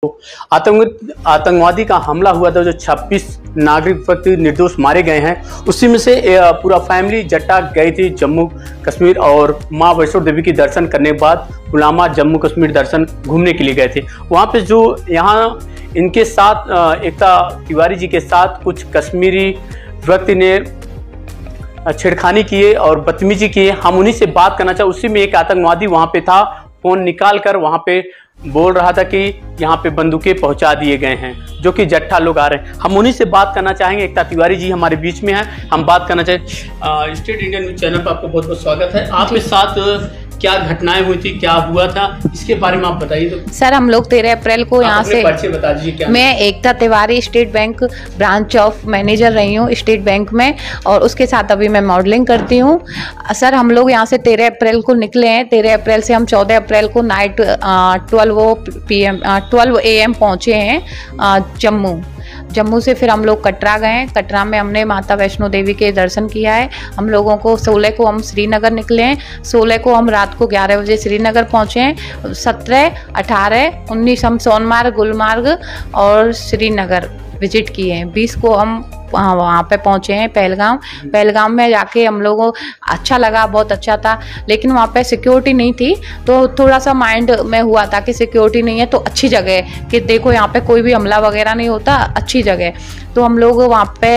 आतंकवादी का हमला हुआ था, जो 26 नागरिक व्यक्ति निर्दोष मारे गए हैं, उसी में से पूरा फैमिली जट्टा गई थी जम्मू कश्मीर और मां वैष्णो देवी की दर्शन करने के बाद गुलामा जम्मू कश्मीर दर्शन घूमने के लिए गए थे। वहां पे जो यहाँ इनके साथ एकता तिवारी जी के साथ कुछ कश्मीरी व्यक्ति ने छेड़खानी किए और बदतमीजी किए। हम उन्हीं से बात करना चाहे। उसी में एक आतंकवादी वहां पे था, फोन निकाल कर वहां पे बोल रहा था कि यहाँ पे बंदूकें पहुंचा दिए गए हैं, जो कि जट्टा लोग आ रहे हैं। हम उन्हीं से बात करना चाहेंगे। एकता तिवारी जी हमारे बीच में है, हम बात करना चाहेंगे। स्टेट इंडिया न्यूज चैनल पर आपको बहुत बहुत स्वागत है। आपके साथ क्या घटनाएं हुई थी, क्या हुआ था, इसके बारे में आप बताइए। तो सर, हम लोग 13 अप्रैल को यहाँ से, बता दीजिए क्या। मैं Ekta Tiwari state bank branch of manager रही हूँ स्टेट बैंक में, और उसके साथ अभी मैं मॉडलिंग करती हूँ। सर, हम लोग यहाँ से 13 अप्रैल को निकले हैं। 13 अप्रैल से हम 14 अप्रैल को नाइट 12 AM पहुँचे हैं जम्मू से। फिर हम लोग कटरा गए। कटरा में हमने माता वैष्णो देवी के दर्शन किया है। हम लोगों को 16 को हम श्रीनगर निकले हैं। 16 को हम रात को 11 बजे श्रीनगर पहुंचे हैं। 17, 18, 19 हम सोनमार्ग, गुलमार्ग और श्रीनगर विजिट किए हैं। 20 को हम वहाँ पे पहुँचे हैं पहलगाम में जाके हम लोगों अच्छा लगा, बहुत अच्छा था। लेकिन वहाँ पे सिक्योरिटी नहीं थी, तो थोड़ा सा माइंड में हुआ था कि सिक्योरिटी नहीं है तो अच्छी जगह है कि देखो यहाँ पे कोई भी हमला वगैरह नहीं होता, अच्छी जगह है। तो हम लोग वहाँ पे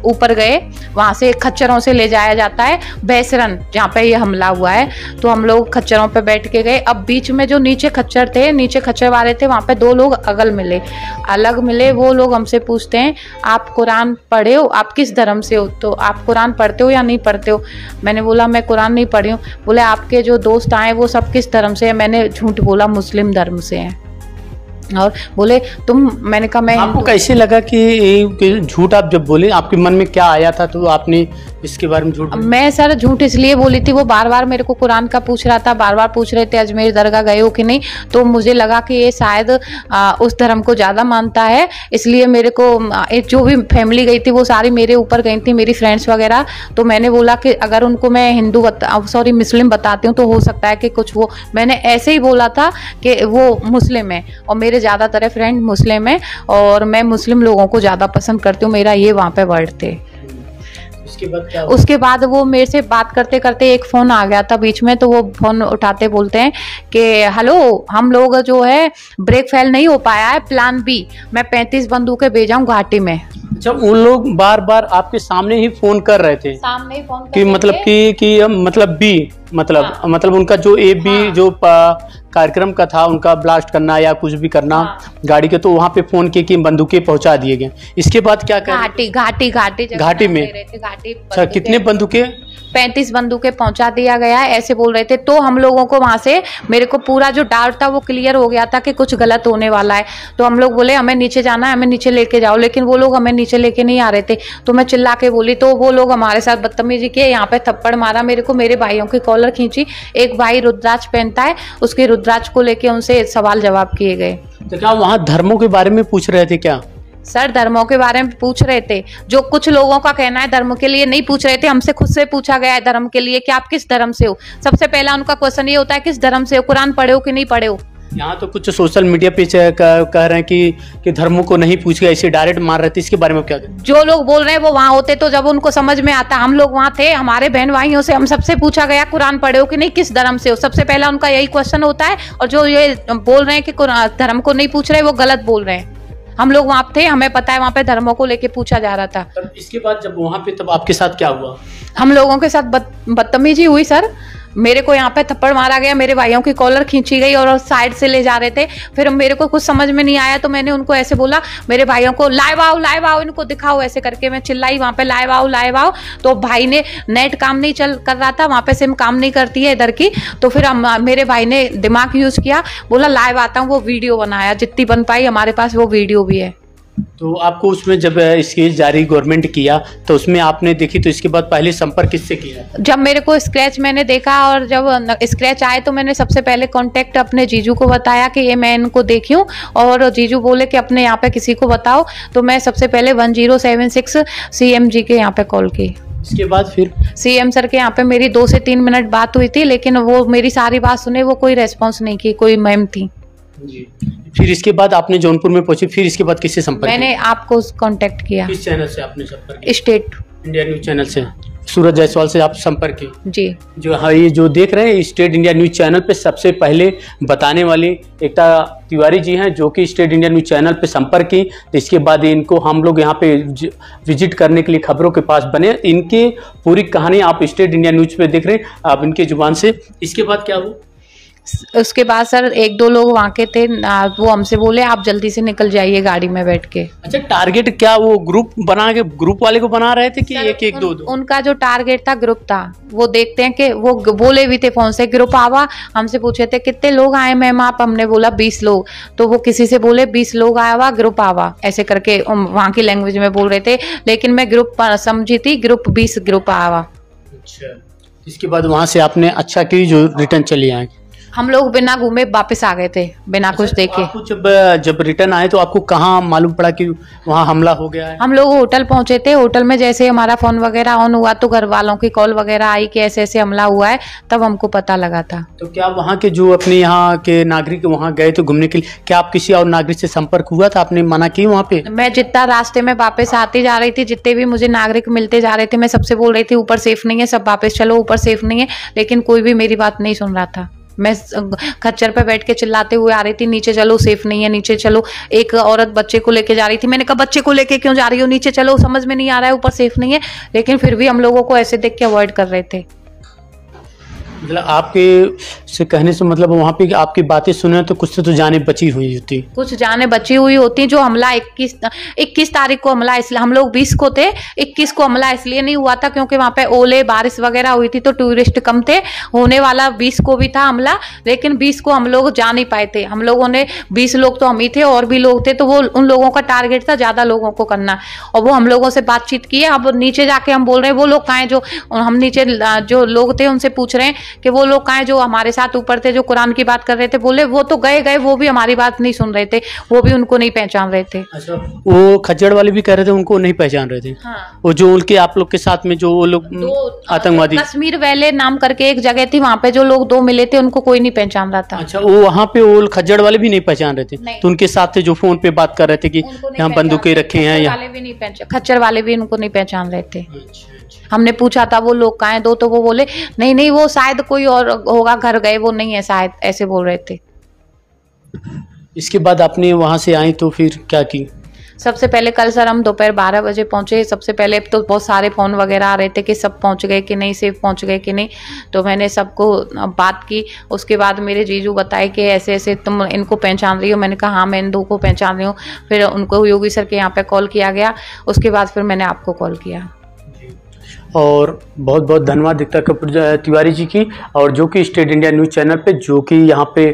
ऊपर गए। वहाँ से खच्चरों से ले जाया जाता है बैसरन, जहाँ पे ये हमला हुआ है। तो हम लोग खच्चरों पे बैठ के गए। अब बीच में जो नीचे खच्चर वाले थे, वहाँ पे 2 लोग अलग मिले। वो लोग हमसे पूछते हैं, आप कुरान पढ़े हो, आप किस धर्म से हो, तो आप कुरान पढ़ते हो या नहीं पढ़ते हो। मैंने बोला मैं कुरान नहीं पढ़ी हूँ। बोले आपके जो दोस्त आए वो सब किस धर्म से है। मैंने झूठ बोला, मुस्लिम धर्म से है। और बोले मैंने कहा मैं। आपको कैसे लगा कि झूठ आप जब बोले, आपके मन में क्या आया था, तो आपने इसके बारे में झूठ? मैं सर झूठ इसलिए बोली थी, वो बार बार मेरे को कुरान का पूछ रहा था, बार बार पूछ रहे थे अजमेर दरगाह गए हो कि नहीं। तो मुझे लगा कि ये शायद उस धर्म को ज़्यादा मानता है, इसलिए मेरे को जो भी फैमिली गई थी वो सारी मेरे ऊपर गई थी, मेरी फ्रेंड्स वगैरह। तो मैंने बोला कि अगर उनको मैं मुस्लिम बताती हूँ तो हो सकता है कि कुछ वो, मैंने ऐसे ही बोला था कि वो मुस्लिम है और मेरे ज़्यादातर फ्रेंड मुस्लिम है और मैं मुस्लिम लोगों को ज़्यादा पसंद करती हूँ। मेरा ये वहाँ पे वर्ड थे। उसके बाद वो मेरे से बात करते करते एक फ़ोन आ गया था बीच में। तो वो फ़ोन उठाते बोलते हैं कि हेलो, हम लोग जो है ब्रेक फेल नहीं हो पाया है, प्लान बी, मैं 35 बंदूकें भेजाऊँ घाटी में। जब उन लोग बार बार आपके सामने ही फोन कर रहे थे, सामने ही फोन कि मतलब कि मतलब बी मतलब उनका जो बी जो कार्यक्रम का था, उनका ब्लास्ट करना या कुछ भी करना गाड़ी के, तो वहाँ पे फोन किए कि बंदूकें पहुंचा दिए गए। इसके बाद क्या कर घाटी में अच्छा, कितने बंदूकें? 35 बंदूकें पहुंचा दिया गया है, ऐसे बोल रहे थे। तो हम लोगों को वहां से, मेरे को पूरा जो डाउट था वो क्लियर हो गया था कि कुछ गलत होने वाला है। तो हम लोग बोले हमें नीचे जाना है, हमें नीचे लेके जाओ। लेकिन वो लोग हमें नीचे लेके नहीं आ रहे थे। तो मैं चिल्ला के बोली, तो वो लोग हमारे साथ बदतमीजी किए, यहाँ पे थप्पड़ मारा मेरे को, मेरे भाइयों की कॉलर खींची। एक भाई रुद्राक्ष पहनता है, उसके रुद्राक्ष को लेके उनसे सवाल जवाब किए गए। तो क्या वहाँ धर्मों के बारे में पूछ रहे थे क्या? सर, धर्मों के बारे में पूछ रहे थे। जो कुछ लोगों का कहना है धर्म के लिए नहीं पूछ रहे थे, हमसे खुद से पूछा गया है धर्म के लिए कि आप किस धर्म से हो। सबसे पहला उनका क्वेश्चन ये होता है किस धर्म से हो, कुरान पढ़े हो कि नहीं पढ़े हो। यहाँ तो कुछ सोशल मीडिया पे कह रहे हैं कि धर्मों को नहीं पूछ के ऐसे डायरेक्ट मार रहे थे। इसके बारे में क्या? जो लोग बोल रहे हैं वो वहाँ होते तो जब उनको समझ में आता। हम लोग वहाँ थे, हमारे बहन भाइयों से हम सबसे पूछा गया कुरान पढ़े हो कि नहीं, किस धर्म से हो। सबसे पहला उनका यही क्वेश्चन होता है। और जो ये बोल रहे हैं कि धर्म को नहीं पूछ रहे, वो गलत बोल रहे हैं। हम लोग वहाँ थे, हमें पता है वहाँ पे धर्मों को लेके पूछा जा रहा था। तब इसके बाद जब वहाँ पे, तब आपके साथ क्या हुआ? हम लोगों के साथ बदतमीजी हुई सर। मेरे को यहाँ पे थप्पड़ मारा गया, मेरे भाइयों की कॉलर खींची गई और साइड से ले जा रहे थे। फिर मेरे को कुछ समझ में नहीं आया तो मैंने उनको ऐसे बोला, मेरे भाइयों को लाइव आओ, इनको दिखाओ, ऐसे करके मैं चिल्लाई वहाँ पे लाइव आओ। तो भाई ने, नेट काम नहीं कर रहा था वहाँ पे, सिम काम नहीं करती है इधर की। तो फिर मेरे भाई ने दिमाग यूज किया, बोला लाइव आता हूँ। वो वीडियो बनाया, जितनी बन पाई, हमारे पास वो वीडियो भी है। तो आपको उसमें जब इसकी जारी गवर्नमेंट किया तो उसमें आपने देखी, तो इसके बाद पहले संपर्क किससे किया? जब मेरे को स्क्रैच मैंने देखा और जब स्क्रैच आए तो मैंने सबसे पहले कांटेक्ट अपने जीजू को बताया कि ये मैं इनको देखी हूँ। और जीजू बोले कि अपने यहाँ पे किसी को बताओ। तो मैं सबसे पहले 1076 CM जी के यहाँ पे कॉल की। इसके बाद फिर CM सर के यहाँ पे मेरी 2 से 3 मिनट बात हुई थी, लेकिन वो मेरी सारी बात सुने, वो कोई रेस्पॉन्स नहीं की। कोई मैम थी जी। फिर इसके बाद आपने जौनपुर में पहुंचे, फिर इसके बाद किससे संपर्क मैंने किया? आपको कांटेक्ट किया। किस चैनल से आपने संपर्क किया? स्टेट इंडिया न्यूज चैनल से, सूरज जायसवाल से आप संपर्क किए। जी। जो हाँ, ये जो देख रहे हैं स्टेट इंडिया न्यूज चैनल पे सबसे पहले बताने वाली एकता तिवारी जी हैं, जो कि स्टेट इंडिया न्यूज चैनल पे संपर्क की। तो इसके बाद इनको हम लोग यहाँ पे विजिट करने के लिए खबरों के पास बने। इनकी पूरी कहानी आप स्टेट इंडिया न्यूज पे देख रहे हैं, आप इनके जुबान से। इसके बाद क्या हुआ? उसके बाद सर 1-2 लोग वहाँ के थे, वो हमसे बोले आप जल्दी से निकल जाइए गाड़ी में बैठ के। अच्छा, टारगेट क्या वो ग्रुप बना के ग्रुप वाले को बना रहे थे कि एक एक दो? उनका जो टारगेट था ग्रुप था। वो देखते हैं कि वो बोले भी थे फोन से ग्रुप आवा, हमसे पूछे थे कितने लोग आए मैम आप, हमने बोला 20 लोग। तो वो किसी से बोले 20 लोग आया हुआ ग्रुप आवा, ऐसे करके वहाँ की लैंग्वेज में बोल रहे थे, लेकिन मैं ग्रुप समझी थी ग्रुप 20 ग्रुप आया हुआ। अच्छा, इसके बाद वहाँ से आपने अच्छा की जो रिटर्न चली आए? हम लोग बिना घूमे वापस आ गए थे, बिना कुछ देखे। आपको जब रिटर्न आए तो आपको कहाँ मालूम पड़ा कि वहाँ हमला हो गया है? हम लोग होटल पहुंचे थे, होटल में जैसे हमारा फोन वगैरह ऑन हुआ तो घर वालों की कॉल वगैरह आई कि ऐसे ऐसे हमला हुआ है, तब हमको पता लगा था। तो क्या वहाँ के जो अपने यहाँ के नागरिक वहाँ गए थे घूमने के लिए, क्या आप किसी और नागरिक से संपर्क हुआ था? आपने मना की वहाँ पे? मैं जितना रास्ते में वापस आती जा रही थी, जितने भी मुझे नागरिक मिलते जा रहे थे, मैं सबसे बोल रही थी ऊपर सेफ नहीं है, सब वापस चलो, ऊपर सेफ नहीं है, लेकिन कोई भी मेरी बात नहीं सुन रहा था। मैं खच्चर पे बैठ के चिल्लाते हुए आ रही थी, नीचे चलो सेफ नहीं है, नीचे चलो। एक औरत बच्चे को लेके जा रही थी, मैंने कहा बच्चे को लेके क्यों जा रही हो, नीचे चलो, समझ में नहीं आ रहा है, ऊपर सेफ नहीं है, लेकिन फिर भी हम लोगों को ऐसे देख के अवॉइड कर रहे थे। मतलब आपके से कहने से मतलब वहाँ पे आपकी बातें सुने तो कुछ तो जाने बची हुई होती, कुछ जाने बची हुई होती। जो हमला 21 तारीख को हमला, इसलिए हम लोग 20 को थे, 21 को हमला इसलिए नहीं हुआ था क्योंकि वहाँ पे ओले बारिश वगैरह हुई थी तो टूरिस्ट कम थे। होने वाला 20 को भी था हमला, लेकिन 20 को हम लोग जा नहीं पाए थे। हम लोगों ने 20 लोग तो हम ही थे और भी लोग थे, तो वो उन लोगों का टारगेट था ज्यादा लोगों को करना, और वो हम लोगों से बातचीत की है। अब नीचे जाके हम बोल रहे हैं वो लोग कहाँ हैं, जो हम नीचे जो लोग थे उनसे पूछ रहे हैं कि वो लोग कहाँ हैं जो हमारे साथ ऊपर थे, जो कुरान की बात कर रहे थे। बोले वो तो गए, वो भी हमारी बात नहीं सुन रहे थे, वो भी उनको नहीं पहचान रहे थे। अच्छा, वो खच्चर वाले भी कह रहे थे उनको नहीं पहचान रहे थे? हाँ। वो जो उनके आप लोग के साथ में जो वो लोग आतंकवादी, कश्मीर वैले नाम करके एक जगह थी, वहाँ पे जो लोग 2 मिले थे उनको कोई नहीं पहचान रहा था। अच्छा, वो वहाँ पे वो खच्चर वाले भी नहीं पहचान रहे थे? तो उनके साथ थे जो फोन पे बात कर रहे थे कि यहाँ बंदूकें रखे हैं, खच्चर वाले भी उनको नहीं पहचान रहे थे। हमने पूछा था वो लोग कहाँ हैं दो, तो वो बोले नहीं वो शायद कोई और होगा, घर गए, वो नहीं है शायद, ऐसे बोल रहे थे। इसके बाद आपने वहां से आई तो फिर क्या की? सबसे पहले कल सर हम दोपहर 12 बजे पहुंचे। सबसे पहले तो बहुत सारे फ़ोन वगैरह आ रहे थे कि सब पहुंच गए कि नहीं, सेफ पहुंच गए कि नहीं, तो मैंने सबको बात की। उसके बाद मेरे जीजू बताए कि ऐसे ऐसे तुम इनको पहचान रही हो, मैंने कहा हाँ मैं इन 2 को पहचान रही हूँ। फिर उनको योगी सर के यहाँ पे कॉल किया गया, उसके बाद फिर मैंने आपको कॉल किया। और बहुत बहुत धन्यवाद एकता कपूर तिवारी जी की, और जो कि स्टेट इंडिया न्यूज़ चैनल पे, जो कि यहाँ पे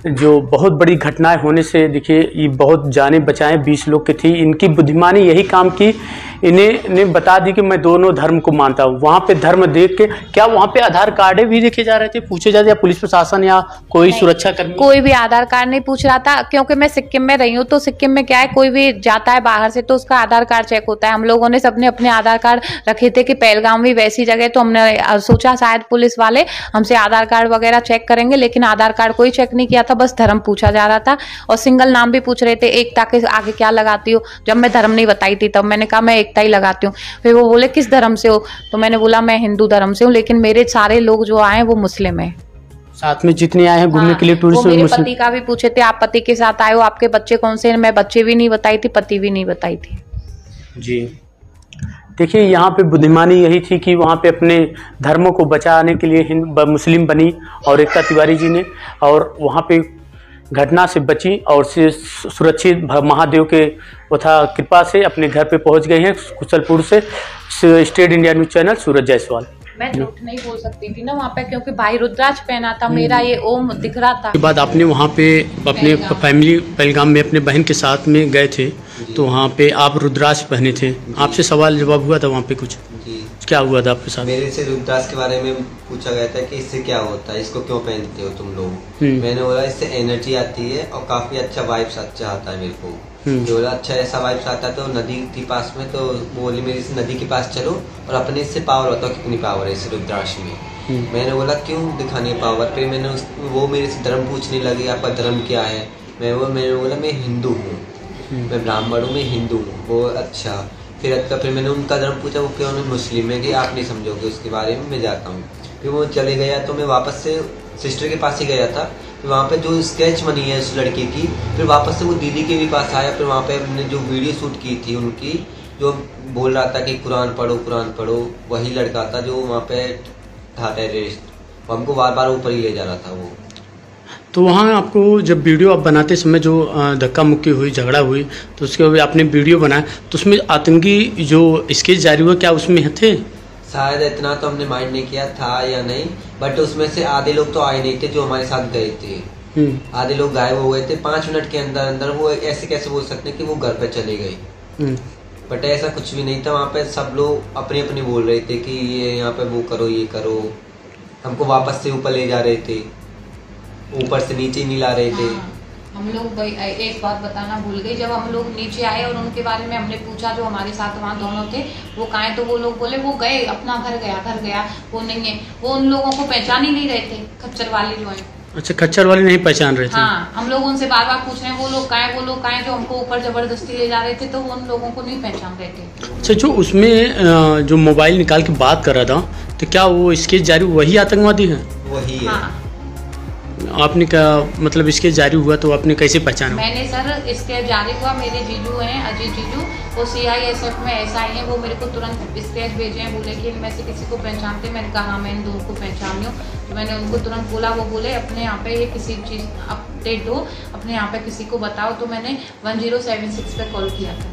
जो बहुत बड़ी घटनाएं होने से देखिए ये बहुत जाने बचाएं 20 लोग की थी। इनकी बुद्धिमानी यही काम की, इन्हें बता दी कि मैं दोनों धर्म को मानता हूँ। वहाँ पे धर्म देख के क्या वहाँ पे आधार कार्ड भी देखे जा रहे थे, पूछे जाते, या पुलिस प्रशासन या कोई सुरक्षा कर्मी? कोई भी आधार कार्ड नहीं पूछ रहा था, क्योंकि मैं सिक्किम में रही हूँ, तो सिक्किम में क्या है, कोई भी जाता है बाहर से तो उसका आधार कार्ड चेक होता है। हम लोगों ने सबने अपने आधार कार्ड रखे थे कि पहलगाम भी वैसी जगह, तो हमने सोचा शायद पुलिस वाले हमसे आधार कार्ड वगैरह चेक करेंगे, लेकिन आधार कार्ड कोई चेक नहीं किया था, बस धर्म पूछा जा रहा था। और सिंगल नाम भी पूछ रहे थे, एकता के आगे क्या लगाती हो। जब मैं धर्म नहीं बताई थी तब मैंने कहा मैं एकता ही लगाती हूँ। फिर वो बोले किस धर्म से हो, तो मैंने बोला मैं हिंदू धर्म से हूँ, लेकिन मेरे सारे लोग जो आए वो मुस्लिम है। साथ में जितने आए हैं घूमने के लिए टूरिस्ट, मेरे पति का भी पूछे थे, आप पति के साथ आए हो, आपके बच्चे कौन से हैं, मैं बच्चे भी नहीं बताई थी, पति भी नहीं बताई थी। जी देखिए, यहाँ पे बुद्धिमानी यही थी कि वहाँ पे अपने धर्मों को बचाने के लिए मुस्लिम बनी और एकता तिवारी जी ने, और वहाँ पे घटना से बची और से सुरक्षित महादेव के वथा कृपा से अपने घर पे पहुँच गए हैं कुशलपुर से। स्टेट इंडिया न्यूज़ चैनल, सूरज जायसवाल। मैं झूठ नहीं बोल सकती थी ना वहाँ पे, क्योंकि भाई रुद्राक्ष पहना था, मेरा ये ओम दिख रहा था। के बाद आपने वहाँ पे अपने फैमिली पहलगाम में अपने बहन के साथ में गए थे, तो वहाँ पे आप रुद्राक्ष पहने थे, आपसे सवाल जवाब हुआ था वहाँ पे कुछ? क्या हुआ था आपके साथ? मेरे से रुद्राक्ष के बारे में पूछा गया था कि इससे क्या होता है, इसको क्यों पहनते हो तुम लोग। मैंने बोला इससे एनर्जी आती है और काफी अच्छा वाइब्स अच्छा आता है मेरे को। बोला अच्छा ऐसा वाइब्स आता है, तो नदी थी पास में, तो बोली मेरे से नदी के पास चलो और अपने इससे पावर बताओ कितनी पावर है इस रुद्राक्ष में। मैंने बोला क्यों दिखानी है पावर? फिर मैंने वो मेरे से धर्म पूछने लगे, आपका धर्म क्या है? मैंने बोला मैं हिंदू हूँ, मैं ब्राह्मण हूँ, मैं हिंदू हूँ। वो अच्छा, फिर मैंने उनका धर्म पूछा, वो क्यों नहीं मुस्लिम है? कि आप नहीं समझोगे उसके बारे में, मैं जाता हूँ। फिर वो चले गया तो मैं वापस से सिस्टर के पास ही गया था। फिर वहाँ पे जो स्केच बनी है उस लड़के की, फिर वापस से वो दीदी के भी पास आया। फिर वहाँ पे हमने जो वीडियो शूट की थी उनकी, जो बोल रहा था कि कुरान पढ़ो, वही लड़का था जो वहाँ पे था टेररिस्ट। हमको बार बार ऊपर ही ले जा रहा था वो। तो वहाँ आपको जब वीडियो आप बनाते समय जो धक्का मुक्की हुई, झगड़ा हुई, तो उसके बाद आपने वीडियो बनाया, तो उसमें आतंकी जो स्केच जारी हुआ, क्या उसमें थे? शायद इतना तो हमने माइंड नहीं किया था या नहीं, बट उसमें से आधे लोग तो आए नहीं थे जो हमारे साथ गए थे। आधे लोग गायब हो गए थे 5 मिनट के अंदर। वो ऐसे कैसे बोल सकते कि वो घर पे चले गए? बट ऐसा कुछ भी नहीं था। वहाँ पे सब लोग अपनी अपनी बोल रहे थे कि ये यहाँ पे वो करो, ये करो। हमको वापस से ऊपर ले जा रहे थे, ऊपर से नीचे नहीं ला रहे थे। हम लोग एक बात बताना भूल गई, जब हम लोग नीचे आए और उनके बारे में हमने पूछा, जो हमारे साथ वहाँ दोनों थे वो कहाँ, तो वो लोग बोले वो गए अपना घर गया, वो नहीं है। वो उन लोगों को पहचान ही नहीं रहे थे, खच्चर वाले जो है। अच्छा, खच्चर वाले नहीं पहचान रहे थे? हाँ, हम लोग उनसे बार बार पूछ रहे हैं वो लोग कहाँ है, जो हमको ऊपर जबरदस्ती ले जा रहे थे, तो वो उन लोगों को नहीं पहचान रहे थे। अच्छा, जो उसमें जो मोबाइल निकाल के बात कर रहा था, तो क्या वो स्केच जारी वही आतंकवादी है? वही है। हाँ। आपने क्या मतलब इसके जारी हुआ तो आपने कैसे पहचाना? मैंने सर इसके जारी हुआ, मेरे जीजू हैं अजीत जीजू, वो CISF में SI हैं, वो मेरे को तुरंत स्केच भेजे हैं, बोले कि इनमें से किसी को पहचानते? मैंने कहा हाँ, मैं इन दोनों को पहचान लूँ। तो मैंने उनको तुरंत बोला, वो बोले अपने यहाँ पे ये किसी चीज़ अपडेट हो, अपने यहाँ पे किसी को बताओ। तो मैंने 1076 पे कॉल किया था।